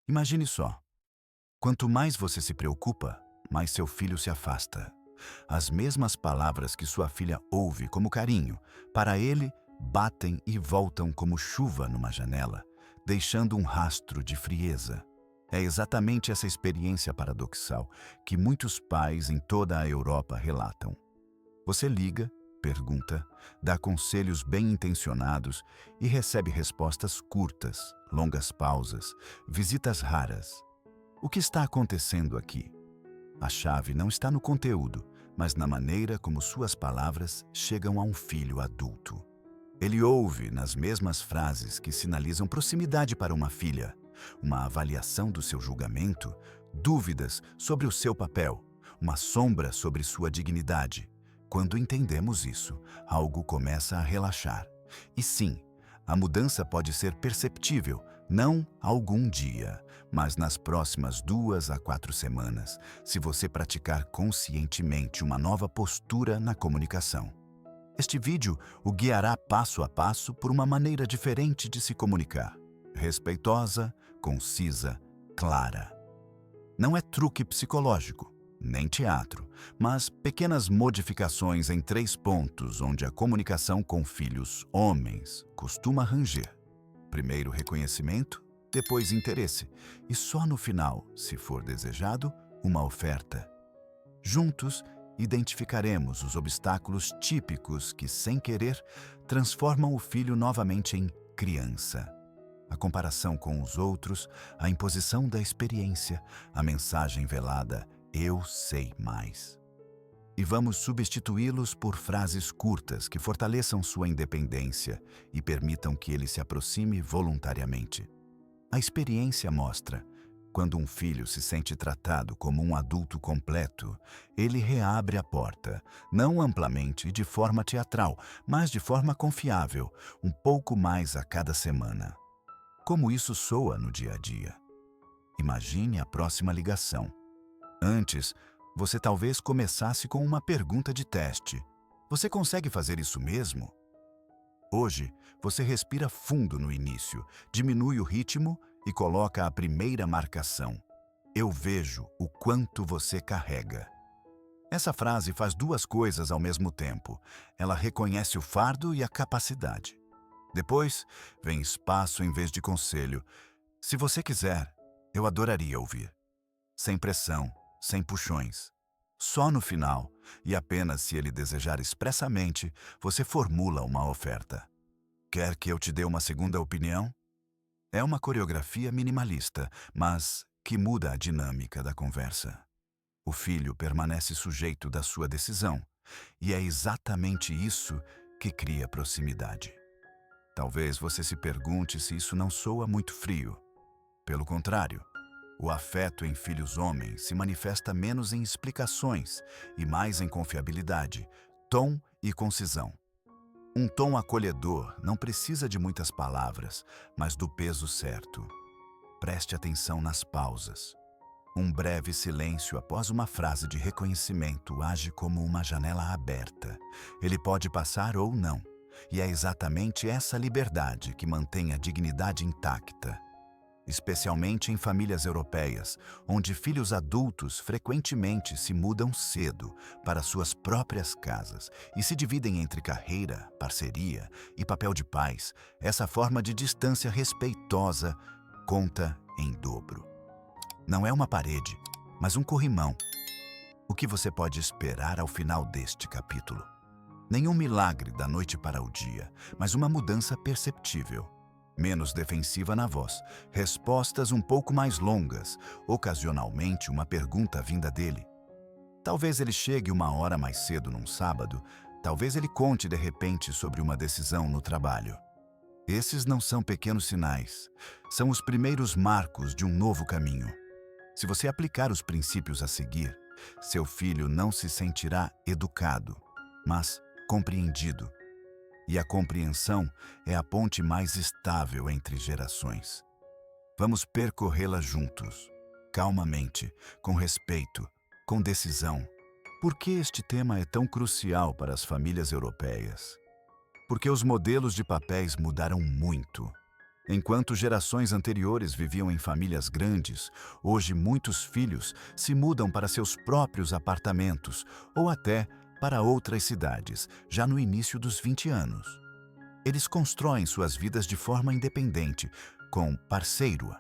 Imagine só, quanto mais você se preocupa, mais seu filho se afasta. As mesmas palavras que sua filha ouve como carinho, para ele, batem e voltam como chuva numa janela, deixando um rastro de frieza. É exatamente essa experiência paradoxal que muitos pais em toda a Europa relatam. Você liga, pergunta, dá conselhos bem-intencionados e recebe respostas curtas, longas pausas, visitas raras. O que está acontecendo aqui? A chave não está no conteúdo, mas na maneira como suas palavras chegam a um filho adulto. Ele ouve nas mesmas frases que sinalizam proximidade para uma filha, uma avaliação do seu julgamento, dúvidas sobre o seu papel, uma sombra sobre sua dignidade. Quando entendemos isso, algo começa a relaxar. E sim, a mudança pode ser perceptível, não algum dia, mas nas próximas 2 a 4 semanas, se você praticar conscientemente uma nova postura na comunicação. Este vídeo o guiará passo a passo por uma maneira diferente de se comunicar. Respeitosa, concisa, clara. Não é truque psicológico, nem teatro, mas pequenas modificações em 3 pontos onde a comunicação com filhos homens costuma ranger. Primeiro reconhecimento, depois interesse e só no final, se for desejado, uma oferta. Juntos, identificaremos os obstáculos típicos que, sem querer, transformam o filho novamente em criança. A comparação com os outros, a imposição da experiência, a mensagem velada "eu sei mais". E vamos substituí-los por frases curtas que fortaleçam sua independência e permitam que ele se aproxime voluntariamente. A experiência mostra: quando um filho se sente tratado como um adulto completo, ele reabre a porta, não amplamente e de forma teatral, mas de forma confiável, um pouco mais a cada semana. Como isso soa no dia a dia? Imagine a próxima ligação. Antes, você talvez começasse com uma pergunta de teste. Você consegue fazer isso mesmo? Hoje, você respira fundo no início, diminui o ritmo e coloca a primeira marcação. Eu vejo o quanto você carrega. Essa frase faz 2 coisas ao mesmo tempo. Ela reconhece o fardo e a capacidade. Depois, vem espaço em vez de conselho. Se você quiser, eu adoraria ouvir. Sem pressão, sem puxões. Só no final, e apenas se ele desejar expressamente, você formula uma oferta. Quer que eu te dê uma segunda opinião? É uma coreografia minimalista, mas que muda a dinâmica da conversa. O filho permanece sujeito da sua decisão, e é exatamente isso que cria proximidade. Talvez você se pergunte se isso não soa muito frio. Pelo contrário, o afeto em filhos homens se manifesta menos em explicações e mais em confiabilidade, tom e concisão. Um tom acolhedor não precisa de muitas palavras, mas do peso certo. Preste atenção nas pausas. Um breve silêncio após uma frase de reconhecimento age como uma janela aberta. Ele pode passar ou não, e é exatamente essa liberdade que mantém a dignidade intacta. Especialmente em famílias europeias, onde filhos adultos frequentemente se mudam cedo para suas próprias casas e se dividem entre carreira, parceria e papel de pais, essa forma de distância respeitosa conta em dobro. Não é uma parede, mas um corrimão. O que você pode esperar ao final deste capítulo? Nenhum milagre da noite para o dia, mas uma mudança perceptível. Menos defensiva na voz, respostas um pouco mais longas, ocasionalmente uma pergunta vinda dele. Talvez ele chegue 1 hora mais cedo num sábado, talvez ele conte de repente sobre uma decisão no trabalho. Esses não são pequenos sinais, são os primeiros marcos de um novo caminho. Se você aplicar os princípios a seguir, seu filho não se sentirá educado, mas compreendido. E a compreensão é a ponte mais estável entre gerações. Vamos percorrê-la juntos, calmamente, com respeito, com decisão. Por que este tema é tão crucial para as famílias europeias? Porque os modelos de papéis mudaram muito. Enquanto gerações anteriores viviam em famílias grandes, hoje muitos filhos se mudam para seus próprios apartamentos ou até para outras cidades, já no início dos 20 anos. Eles constroem suas vidas de forma independente, com parceiro,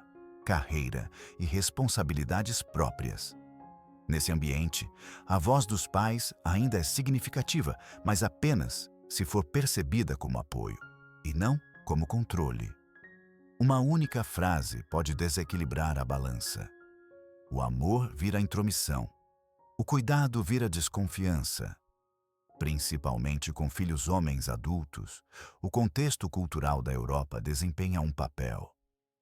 carreira e responsabilidades próprias. Nesse ambiente, a voz dos pais ainda é significativa, mas apenas se for percebida como apoio, e não como controle. Uma única frase pode desequilibrar a balança. O amor vira intromissão. O cuidado vira desconfiança. Principalmente com filhos homens adultos, o contexto cultural da Europa desempenha um papel.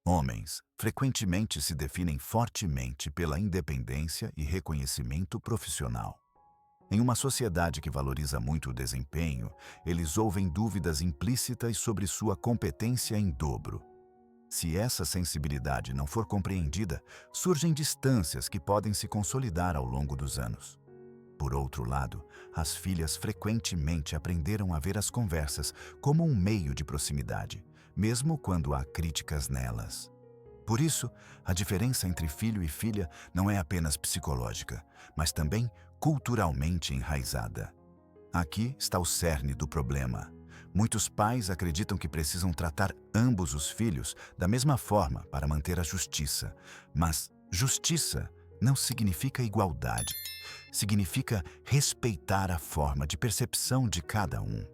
Homens frequentemente se definem fortemente pela independência e reconhecimento profissional. Em uma sociedade que valoriza muito o desempenho, eles ouvem dúvidas implícitas sobre sua competência em dobro. Se essa sensibilidade não for compreendida, surgem distâncias que podem se consolidar ao longo dos anos. Por outro lado, as filhas frequentemente aprenderam a ver as conversas como um meio de proximidade, mesmo quando há críticas nelas. Por isso, a diferença entre filho e filha não é apenas psicológica, mas também culturalmente enraizada. Aqui está o cerne do problema. Muitos pais acreditam que precisam tratar ambos os filhos da mesma forma para manter a justiça. Mas justiça não significa igualdade. Significa respeitar a forma de percepção de cada um.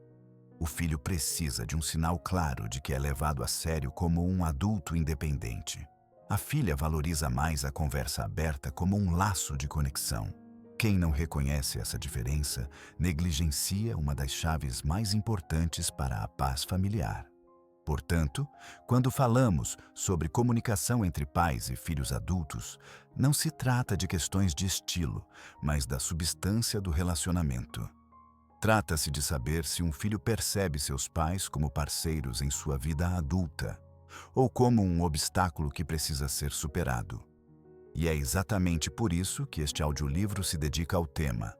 O filho precisa de um sinal claro de que é levado a sério como um adulto independente. A filha valoriza mais a conversa aberta como um laço de conexão. Quem não reconhece essa diferença negligencia uma das chaves mais importantes para a paz familiar. Portanto, quando falamos sobre comunicação entre pais e filhos adultos, não se trata de questões de estilo, mas da substância do relacionamento. Trata-se de saber se um filho percebe seus pais como parceiros em sua vida adulta, ou como um obstáculo que precisa ser superado. E é exatamente por isso que este audiolivro se dedica ao tema.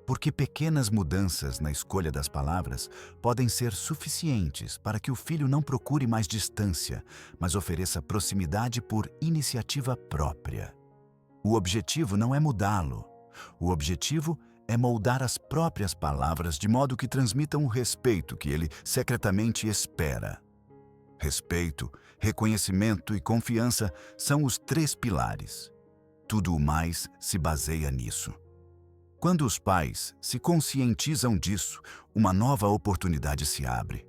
Porque pequenas mudanças na escolha das palavras podem ser suficientes para que o filho não procure mais distância, mas ofereça proximidade por iniciativa própria. O objetivo não é mudá-lo. O objetivo é moldar as próprias palavras de modo que transmitam o respeito que ele secretamente espera. Respeito, reconhecimento e confiança são os 3 pilares. Tudo o mais se baseia nisso. Quando os pais se conscientizam disso, uma nova oportunidade se abre.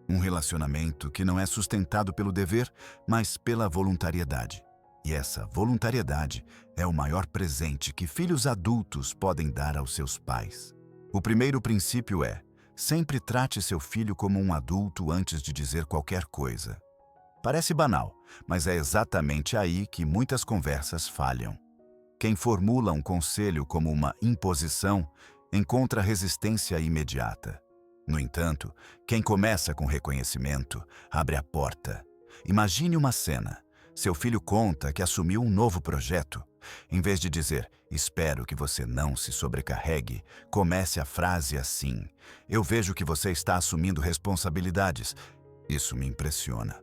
Um relacionamento que não é sustentado pelo dever, mas pela voluntariedade. E essa voluntariedade é o maior presente que filhos adultos podem dar aos seus pais. O primeiro princípio é: sempre trate seu filho como um adulto antes de dizer qualquer coisa. Parece banal, mas é exatamente aí que muitas conversas falham. Quem formula um conselho como uma imposição encontra resistência imediata. No entanto, quem começa com reconhecimento abre a porta. Imagine uma cena. Seu filho conta que assumiu um novo projeto. Em vez de dizer, espero que você não se sobrecarregue, comece a frase assim: eu vejo que você está assumindo responsabilidades. Isso me impressiona.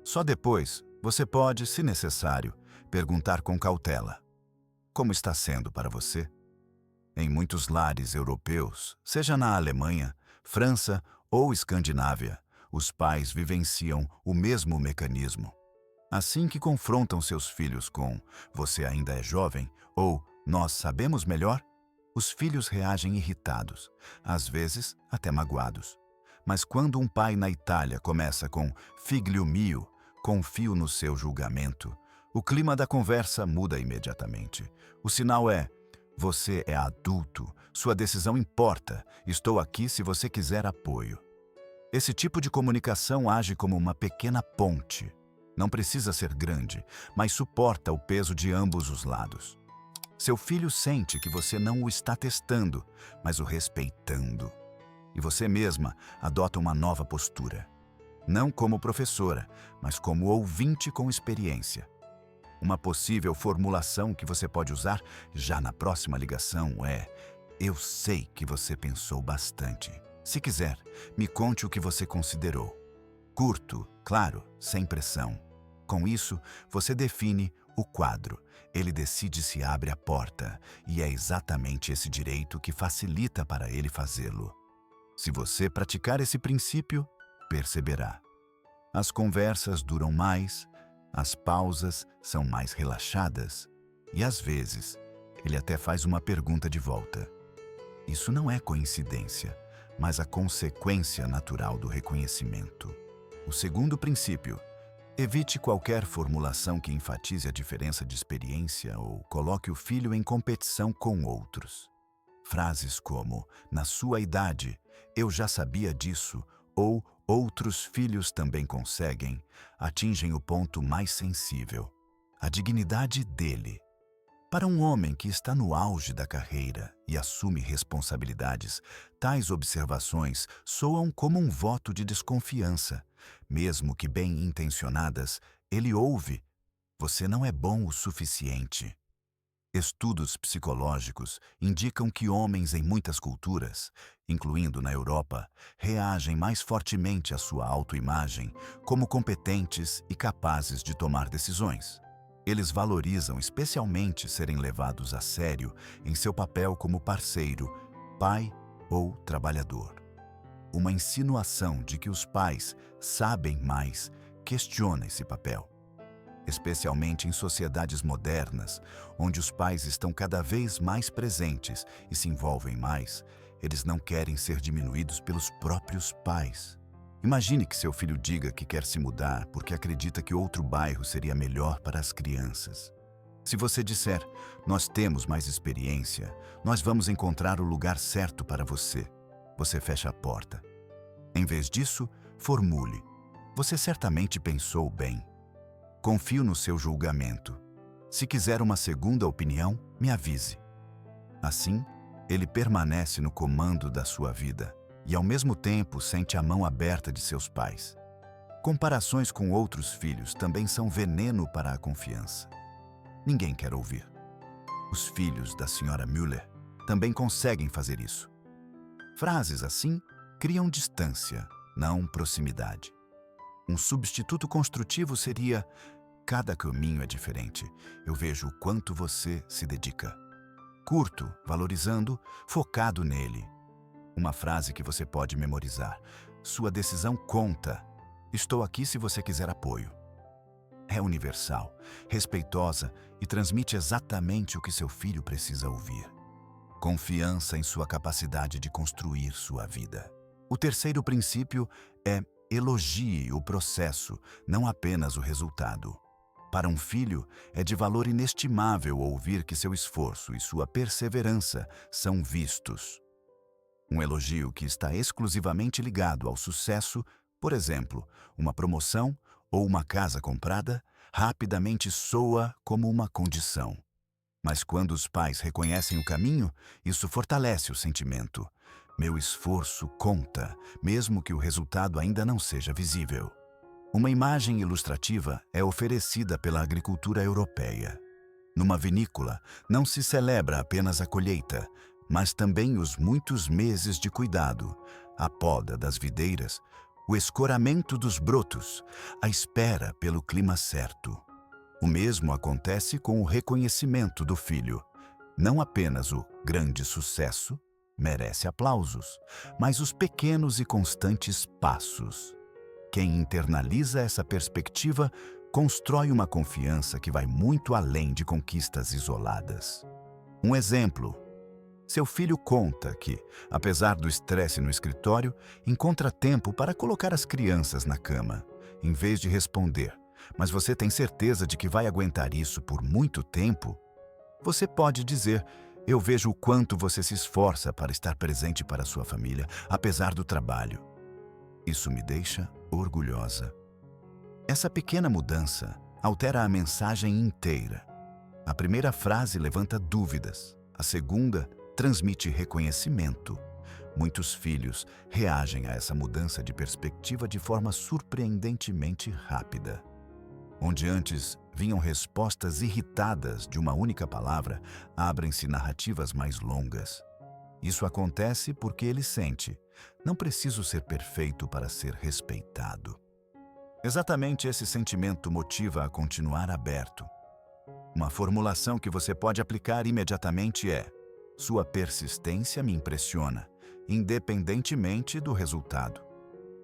Só depois, você pode, se necessário, perguntar com cautela: como está sendo para você? Em muitos lares europeus, seja na Alemanha, França ou Escandinávia, os pais vivenciam o mesmo mecanismo. Assim que confrontam seus filhos com "você ainda é jovem" ou "nós sabemos melhor", os filhos reagem irritados, às vezes até magoados. Mas quando um pai na Itália começa com "figlio mio", confio no seu julgamento, o clima da conversa muda imediatamente. O sinal é: você é adulto, sua decisão importa, estou aqui se você quiser apoio. Esse tipo de comunicação age como uma pequena ponte. Não precisa ser grande, mas suporta o peso de ambos os lados. Seu filho sente que você não o está testando, mas o respeitando. E você mesma adota uma nova postura. Não como professora, mas como ouvinte com experiência. Uma possível formulação que você pode usar já na próxima ligação é: eu sei que você pensou bastante. Se quiser, me conte o que você considerou. Curto, Claro, sem pressão. Com isso, você define o quadro. Ele decide se abre a porta, e é exatamente esse direito que facilita para ele fazê-lo. Se você praticar esse princípio, perceberá. As conversas duram mais, as pausas são mais relaxadas e, às vezes, ele até faz uma pergunta de volta. Isso não é coincidência, mas a consequência natural do reconhecimento. O segundo princípio: evite qualquer formulação que enfatize a diferença de experiência ou coloque o filho em competição com outros. Frases como, na sua idade, eu já sabia disso, ou outros filhos também conseguem, atingem o ponto mais sensível, a dignidade dele. Para um homem que está no auge da carreira e assume responsabilidades, tais observações soam como um voto de desconfiança. Mesmo que bem intencionadas, ele ouve: você não é bom o suficiente. Estudos psicológicos indicam que homens em muitas culturas, incluindo na Europa, reagem mais fortemente à sua autoimagem como competentes e capazes de tomar decisões. Eles valorizam especialmente serem levados a sério em seu papel como parceiro, pai ou trabalhador. Uma insinuação de que os pais sabem mais questiona esse papel. Especialmente em sociedades modernas, onde os pais estão cada vez mais presentes e se envolvem mais, eles não querem ser diminuídos pelos próprios pais. Imagine que seu filho diga que quer se mudar porque acredita que outro bairro seria melhor para as crianças. Se você disser, nós temos mais experiência, nós vamos encontrar o lugar certo para você, você fecha a porta. Em vez disso, formule, você certamente pensou bem. Confio no seu julgamento. Se quiser uma segunda opinião, me avise. Assim, ele permanece no comando da sua vida e, ao mesmo tempo, sente a mão aberta de seus pais. Comparações com outros filhos também são veneno para a confiança. Ninguém quer ouvir. Os filhos da senhora Müller também conseguem fazer isso. Frases assim criam distância, não proximidade. Um substituto construtivo seria: cada caminho é diferente, eu vejo o quanto você se dedica. Curto, valorizando, focado nele. Uma frase que você pode memorizar: sua decisão conta, estou aqui se você quiser apoio. É universal, respeitosa e transmite exatamente o que seu filho precisa ouvir. Confiança em sua capacidade de construir sua vida. O terceiro princípio é: elogie o processo, não apenas o resultado. Para um filho, é de valor inestimável ouvir que seu esforço e sua perseverança são vistos. Um elogio que está exclusivamente ligado ao sucesso, por exemplo, uma promoção ou uma casa comprada, rapidamente soa como uma condição. Mas quando os pais reconhecem o caminho, isso fortalece o sentimento. Meu esforço conta, mesmo que o resultado ainda não seja visível. Uma imagem ilustrativa é oferecida pela agricultura europeia. Numa vinícola, não se celebra apenas a colheita, mas também os muitos meses de cuidado, a poda das videiras, o escoramento dos brotos, a espera pelo clima certo. O mesmo acontece com o reconhecimento do filho. Não apenas o grande sucesso merece aplausos, mas os pequenos e constantes passos. Quem internaliza essa perspectiva constrói uma confiança que vai muito além de conquistas isoladas. Um exemplo: seu filho conta que, apesar do estresse no escritório, encontra tempo para colocar as crianças na cama, em vez de responder: mas você tem certeza de que vai aguentar isso por muito tempo? Você pode dizer: eu vejo o quanto você se esforça para estar presente para sua família, apesar do trabalho. Isso me deixa orgulhosa. Essa pequena mudança altera a mensagem inteira. A primeira frase levanta dúvidas, a segunda transmite reconhecimento. Muitos filhos reagem a essa mudança de perspectiva de forma surpreendentemente rápida. Onde antes vinham respostas irritadas de uma única palavra, abrem-se narrativas mais longas. Isso acontece porque ele sente: não preciso ser perfeito para ser respeitado. Exatamente esse sentimento motiva a continuar aberto. Uma formulação que você pode aplicar imediatamente é: sua persistência me impressiona, independentemente do resultado.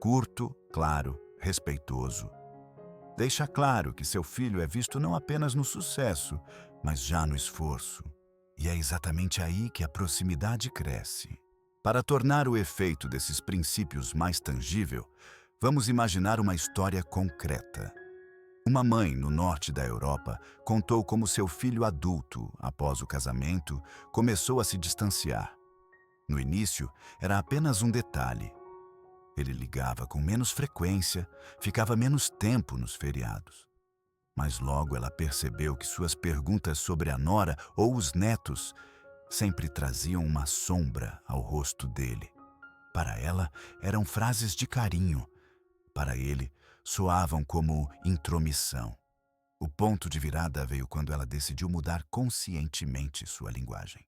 Curto, claro, respeitoso. Deixa claro que seu filho é visto não apenas no sucesso, mas já no esforço. E é exatamente aí que a proximidade cresce. Para tornar o efeito desses princípios mais tangível, vamos imaginar uma história concreta. Uma mãe no norte da Europa contou como seu filho adulto, após o casamento, começou a se distanciar. No início, era apenas um detalhe. Ele ligava com menos frequência, ficava menos tempo nos feriados. Mas logo ela percebeu que suas perguntas sobre a nora ou os netos sempre traziam uma sombra ao rosto dele. Para ela, eram frases de carinho. Para ele, soavam como intromissão. O ponto de virada veio quando ela decidiu mudar conscientemente sua linguagem.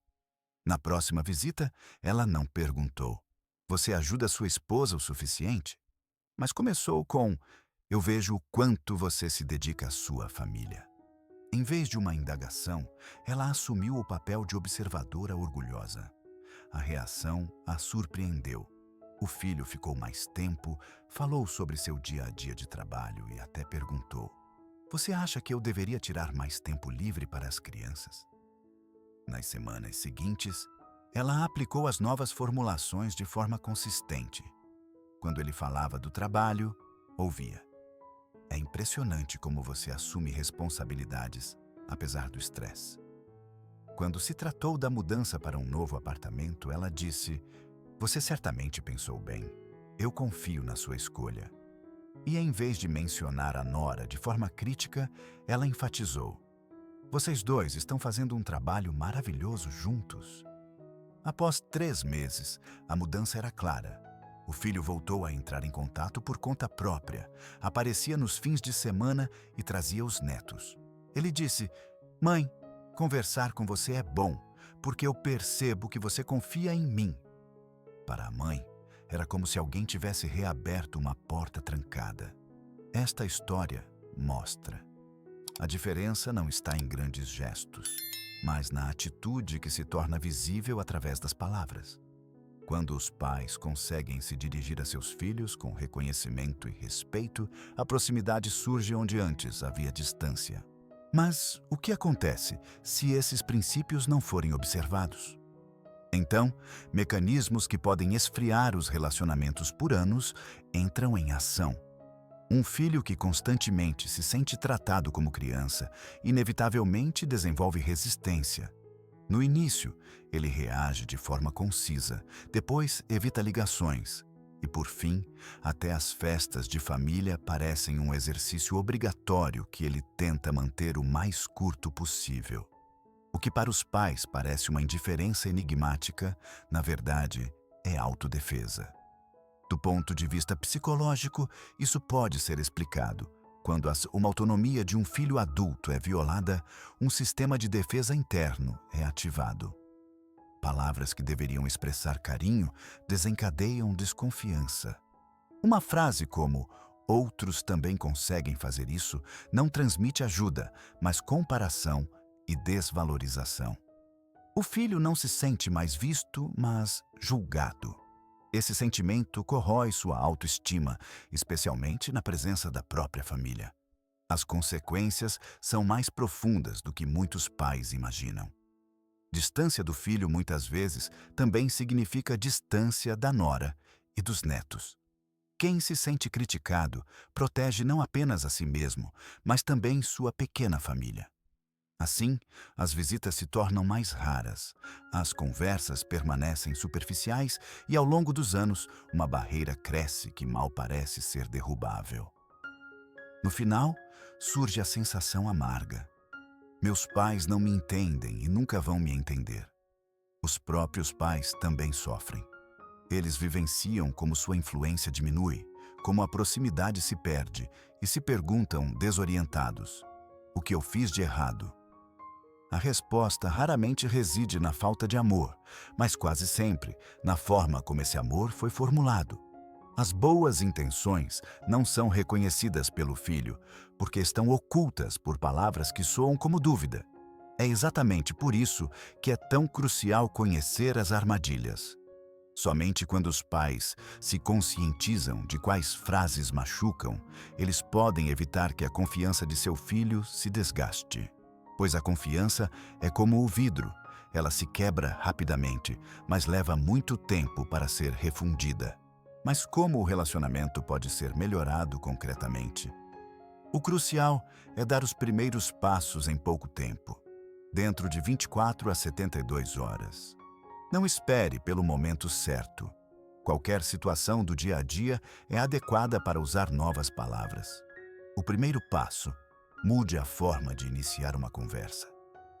Na próxima visita, ela não perguntou: "Você ajuda sua esposa o suficiente?" Mas começou com: "Eu vejo o quanto você se dedica à sua família." Em vez de uma indagação, ela assumiu o papel de observadora orgulhosa. A reação a surpreendeu. O filho ficou mais tempo, falou sobre seu dia a dia de trabalho e até perguntou: "Você acha que eu deveria tirar mais tempo livre para as crianças?" Nas semanas seguintes, ela aplicou as novas formulações de forma consistente. Quando ele falava do trabalho, ouvia: "É impressionante como você assume responsabilidades, apesar do estresse." Quando se tratou da mudança para um novo apartamento, ela disse: "Você certamente pensou bem. Eu confio na sua escolha." E em vez de mencionar a nora de forma crítica, ela enfatizou: "Vocês dois estão fazendo um trabalho maravilhoso juntos." Após 3 meses, a mudança era clara. O filho voltou a entrar em contato por conta própria, aparecia nos fins de semana e trazia os netos. Ele disse: "Mãe, conversar com você é bom, porque eu percebo que você confia em mim." Para a mãe, era como se alguém tivesse reaberto uma porta trancada. Esta história mostra: a diferença não está em grandes gestos, mas na atitude que se torna visível através das palavras. Quando os pais conseguem se dirigir a seus filhos com reconhecimento e respeito, a proximidade surge onde antes havia distância. Mas o que acontece se esses princípios não forem observados? Então, mecanismos que podem esfriar os relacionamentos por anos entram em ação. Um filho que constantemente se sente tratado como criança, inevitavelmente desenvolve resistência. No início, ele reage de forma concisa, depois evita ligações e, por fim, até as festas de família parecem um exercício obrigatório que ele tenta manter o mais curto possível. O que para os pais parece uma indiferença enigmática, na verdade, é autodefesa. Do ponto de vista psicológico, isso pode ser explicado. Quando uma autonomia de um filho adulto é violada, um sistema de defesa interno é ativado. Palavras que deveriam expressar carinho desencadeiam desconfiança. Uma frase como "outros também conseguem fazer isso" não transmite ajuda, mas comparação e desvalorização. O filho não se sente mais visto, mas julgado. Esse sentimento corrói sua autoestima, especialmente na presença da própria família. As consequências são mais profundas do que muitos pais imaginam. Distância do filho, muitas vezes, também significa distância da nora e dos netos. Quem se sente criticado protege não apenas a si mesmo, mas também sua pequena família. Assim, as visitas se tornam mais raras, as conversas permanecem superficiais e, ao longo dos anos, uma barreira cresce que mal parece ser derrubável. No final, surge a sensação amarga. Meus pais não me entendem e nunca vão me entender. Os próprios pais também sofrem. Eles vivenciam como sua influência diminui, como a proximidade se perde e se perguntam, desorientados: "O que eu fiz de errado?" A resposta raramente reside na falta de amor, mas quase sempre na forma como esse amor foi formulado. As boas intenções não são reconhecidas pelo filho, porque estão ocultas por palavras que soam como dúvida. É exatamente por isso que é tão crucial conhecer as armadilhas. Somente quando os pais se conscientizam de quais frases machucam, eles podem evitar que a confiança de seu filho se desgaste. Pois a confiança é como o vidro, ela se quebra rapidamente, mas leva muito tempo para ser refundida. Mas como o relacionamento pode ser melhorado concretamente? O crucial é dar os primeiros passos em pouco tempo, dentro de 24 a 72 horas. Não espere pelo momento certo. Qualquer situação do dia a dia é adequada para usar novas palavras. O primeiro passo: mude a forma de iniciar uma conversa.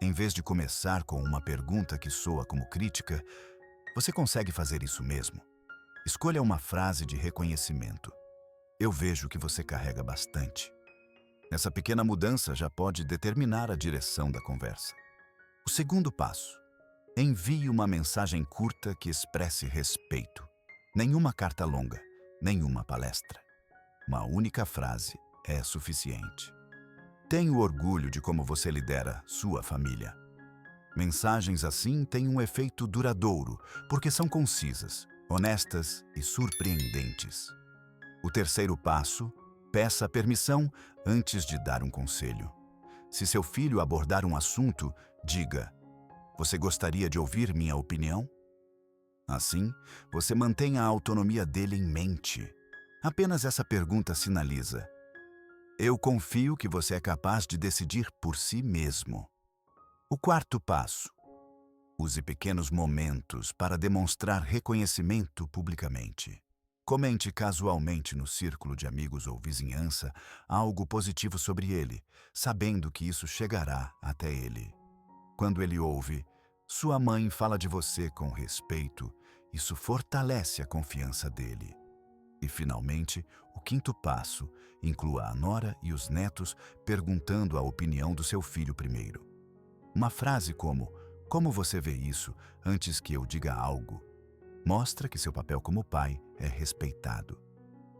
Em vez de começar com uma pergunta que soa como crítica, você consegue fazer isso mesmo. Escolha uma frase de reconhecimento. Eu vejo que você carrega bastante. Essa pequena mudança já pode determinar a direção da conversa. O segundo passo: envie uma mensagem curta que expresse respeito. Nenhuma carta longa, nenhuma palestra. Uma única frase é suficiente. Tenho orgulho de como você lidera sua família. Mensagens assim têm um efeito duradouro, porque são concisas, honestas e surpreendentes. O terceiro passo: peça permissão antes de dar um conselho. Se seu filho abordar um assunto, diga: você gostaria de ouvir minha opinião? Assim, você mantém a autonomia dele em mente. Apenas essa pergunta sinaliza: eu confio que você é capaz de decidir por si mesmo. O quarto passo: use pequenos momentos para demonstrar reconhecimento publicamente. Comente casualmente no círculo de amigos ou vizinhança algo positivo sobre ele, sabendo que isso chegará até ele. Quando ele ouve: sua mãe fala de você com respeito, isso fortalece a confiança dele. E, finalmente, o quinto passo: inclua a nora e os netos perguntando a opinião do seu filho primeiro. Uma frase como você vê isso, antes que eu diga algo, mostra que seu papel como pai é respeitado.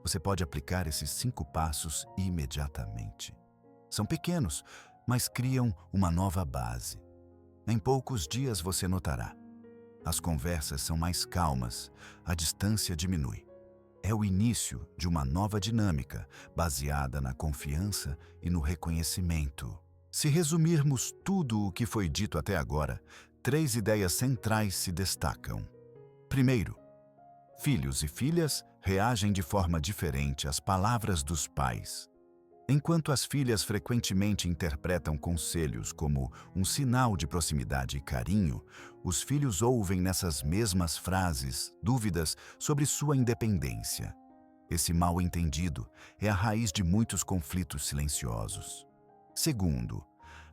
Você pode aplicar esses 5 passos imediatamente. São pequenos, mas criam uma nova base. Em poucos dias você notará: as conversas são mais calmas, a distância diminui. É o início de uma nova dinâmica, baseada na confiança e no reconhecimento. Se resumirmos tudo o que foi dito até agora, 3 ideias centrais se destacam. Primeiro, filhos e filhas reagem de forma diferente às palavras dos pais. Enquanto as filhas frequentemente interpretam conselhos como um sinal de proximidade e carinho, os filhos ouvem nessas mesmas frases dúvidas sobre sua independência. Esse mal-entendido é a raiz de muitos conflitos silenciosos. Segundo,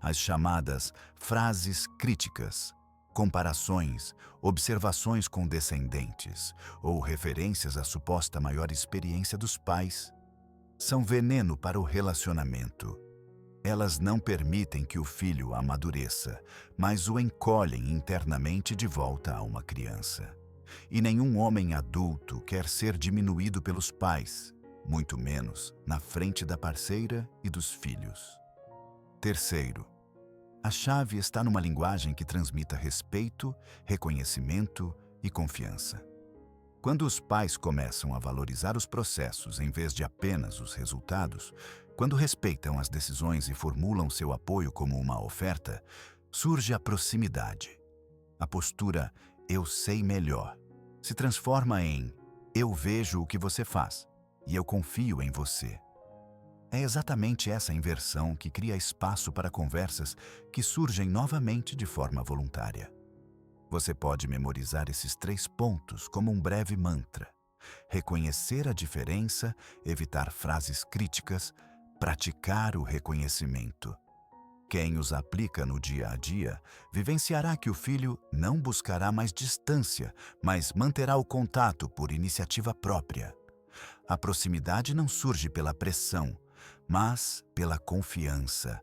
as chamadas frases críticas, comparações, observações condescendentes ou referências à suposta maior experiência dos pais, são veneno para o relacionamento. Elas não permitem que o filho amadureça, mas o encolhem internamente de volta a uma criança. E nenhum homem adulto quer ser diminuído pelos pais, muito menos na frente da parceira e dos filhos. Terceiro, a chave está numa linguagem que transmita respeito, reconhecimento e confiança. Quando os pais começam a valorizar os processos em vez de apenas os resultados, quando respeitam as decisões e formulam seu apoio como uma oferta, surge a proximidade. A postura "eu sei melhor" se transforma em "eu vejo o que você faz e eu confio em você". É exatamente essa inversão que cria espaço para conversas que surgem novamente de forma voluntária. Você pode memorizar esses 3 pontos como um breve mantra. Reconhecer a diferença, evitar frases críticas, praticar o reconhecimento. Quem os aplica no dia a dia vivenciará que o filho não buscará mais distância, mas manterá o contato por iniciativa própria. A proximidade não surge pela pressão, mas pela confiança.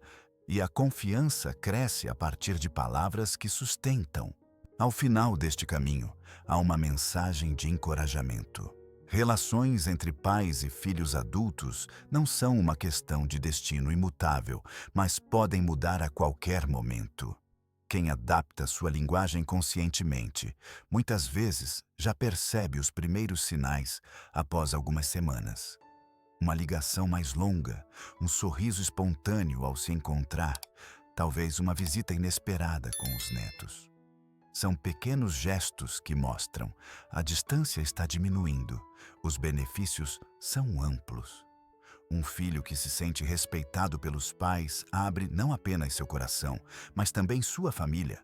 E a confiança cresce a partir de palavras que sustentam. Ao final deste caminho, há uma mensagem de encorajamento. Relações entre pais e filhos adultos não são uma questão de destino imutável, mas podem mudar a qualquer momento. Quem adapta sua linguagem conscientemente, muitas vezes já percebe os primeiros sinais após algumas semanas. Uma ligação mais longa, um sorriso espontâneo ao se encontrar, talvez uma visita inesperada com os netos. São pequenos gestos que mostram: a distância está diminuindo, os benefícios são amplos. Um filho que se sente respeitado pelos pais abre não apenas seu coração, mas também sua família.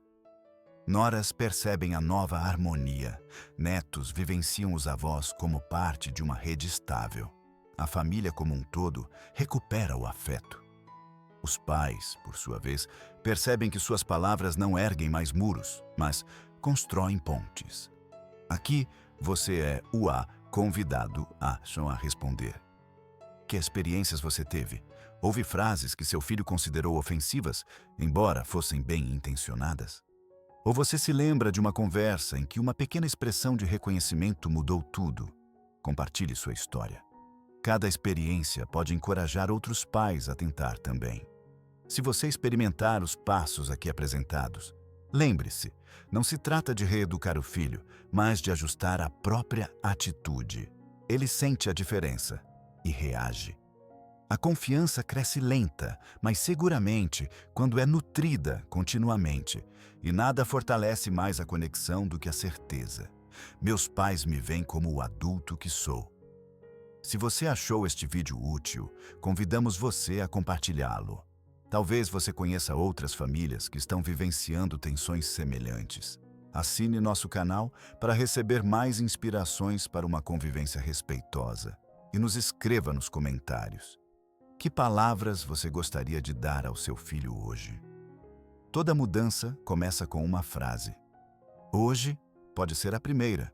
Noras percebem a nova harmonia, netos vivenciam os avós como parte de uma rede estável. A família como um todo recupera o afeto. Os pais, por sua vez, percebem que suas palavras não erguem mais muros, mas constroem pontes. Aqui, você é o convidado a responder. Que experiências você teve? Houve frases que seu filho considerou ofensivas, embora fossem bem intencionadas? Ou você se lembra de uma conversa em que uma pequena expressão de reconhecimento mudou tudo? Compartilhe sua história. Cada experiência pode encorajar outros pais a tentar também. Se você experimentar os passos aqui apresentados, lembre-se, não se trata de reeducar o filho, mas de ajustar a própria atitude. Ele sente a diferença e reage. A confiança cresce lenta, mas seguramente quando é nutrida continuamente, e nada fortalece mais a conexão do que a certeza. Meus pais me veem como o adulto que sou. Se você achou este vídeo útil, convidamos você a compartilhá-lo. Talvez você conheça outras famílias que estão vivenciando tensões semelhantes. Assine nosso canal para receber mais inspirações para uma convivência respeitosa. E nos escreva nos comentários: que palavras você gostaria de dar ao seu filho hoje? Toda mudança começa com uma frase. Hoje pode ser a primeira,